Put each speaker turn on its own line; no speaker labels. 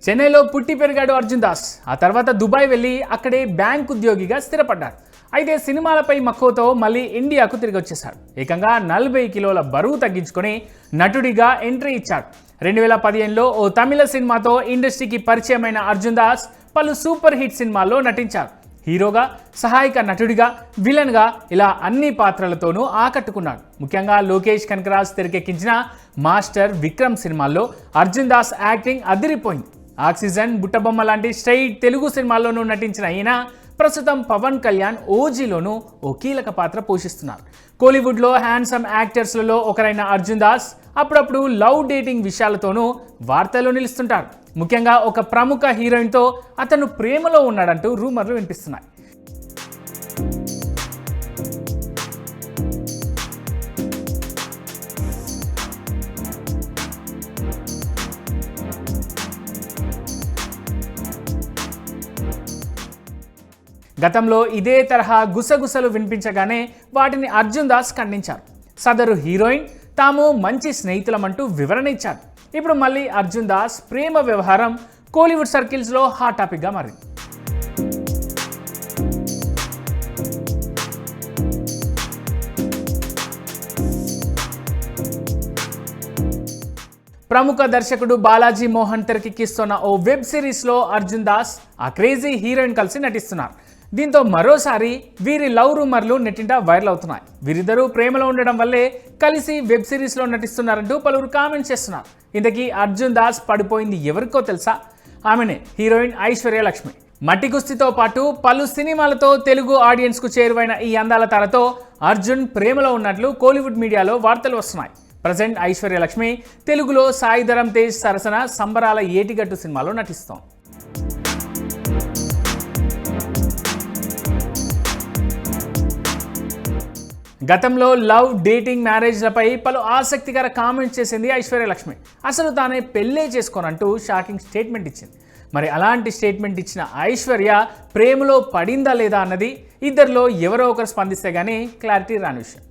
చెన్నైలో పుట్టి పెరిగాడు అర్జున్ దాస్. ఆ తర్వాత దుబాయ్ వెళ్ళి అక్కడే బ్యాంక్ ఉద్యోగిగా స్థిరపడ్డాడు. అయితే సినిమాలపై మక్కువతో మళ్ళీ ఇండియాకు తిరిగి వచ్చేశాడు. ఏకంగా 40 కిలోల బరువు తగ్గించుకొని నటుడిగా ఎంట్రీ ఇచ్చాడు. 2015లో ఓ తమిళ సినిమాతో ఇండస్ట్రీకి పరిచయమైన అర్జున్ దాస్ పలు సూపర్ హిట్ సినిమాల్లో నటించారు. హీరోగా, సహాయక నటుడిగా, విలన్గా ఇలా అన్ని పాత్రలతోనూ ఆకట్టుకున్నాడు. ముఖ్యంగా లోకేష్ కనకరాజ్ తెరకెక్కించిన మాస్టర్, విక్రమ్ సినిమాల్లో అర్జున్ దాస్ యాక్టింగ్ అదిరిపోయింది. ఆక్సిజన్, బుట్టబొమ్మ లాంటి స్ట్రైట్ తెలుగు సినిమాల్లోనూ నటించిన ఈయన ప్రస్తుతం పవన్ కళ్యాణ్ ఓజీలోనూ ఓ కీలక పాత్ర పోషిస్తున్నారు. కోలీవుడ్లో హ్యాండ్సమ్ యాక్టర్స్లలో ఒకరైన అర్జున్ దాస్ అప్పుడప్పుడు లవ్ డేటింగ్ విషయాలతోనూ వార్తల్లో నిలుస్తుంటారు. ముఖ్యంగా ఒక ప్రముఖ హీరోయిన్తో అతను ప్రేమలో ఉన్నాడంటూ రూమర్లు వినిపిస్తున్నాయి. గతంలో ఇదే తరహా గుసగుసలు వినిపించగానే వాటిని అర్జున్ దాస్ ఖండించారు. సదరు హీరోయిన్ తాము మంచి స్నేహితులమంటూ వివరణ ఇచ్చారు. ఇప్పుడు మళ్ళీ అర్జున్ దాస్ ప్రేమ వ్యవహారం కోలీవుడ్ సర్కిల్స్లో హాట్ టాపిక్గా మారింది. ప్రముఖ దర్శకుడు బాలాజీ మోహన్ తెరకెక్కిస్తున్న ఓ వెబ్ సిరీస్లో అర్జున్ దాస్ ఆ క్రేజీ హీరోయిన్ కలిసి నటిస్తున్నారు. దీంతో మరోసారి వీరి లవ్ రూమర్లు నెట్టింట వైరల్ అవుతున్నాయి. వీరిద్దరూ ప్రేమలో ఉండడం వల్లే కలిసి వెబ్ సిరీస్లో నటిస్తున్నారంటూ పలువురు కామెంట్స్ చేస్తున్నారు. ఇంతకీ అర్జున్ దాస్ పడిపోయింది ఎవరికో తెలుసా? ఆమెనే హీరోయిన్ ఐశ్వర్య లక్ష్మి. మట్టి కుస్తీతో పాటు పలు సినిమాలతో తెలుగు ఆడియన్స్కు చేరువైన ఈ అందాల తారతో అర్జున్ ప్రేమలో ఉన్నట్లు కోలీవుడ్ మీడియాలో వార్తలు వస్తున్నాయి. ప్రజెంట్ ఐశ్వర్య లక్ష్మి తెలుగులో సాయి ధరమ్ తేజ్ సరసన సంబరాల ఏటిగట్టు సినిమాలో నటిస్తోంది. గతంలో లవ్, డేటింగ్, మ్యారేజ్లపై పలు ఆసక్తికర కామెంట్స్ చేసింది ఐశ్వర్య లక్ష్మి. అసలు తానే పెళ్ళే చేసుకోనంటూ షాకింగ్ స్టేట్మెంట్ ఇచ్చింది. మరి అలాంటి స్టేట్మెంట్ ఇచ్చిన ఐశ్వర్య ప్రేమలో పడిందా లేదా అన్నది ఇద్దరిలో ఎవరో ఒకరు స్పందిస్తే గానీ క్లారిటీ రాని విషయం.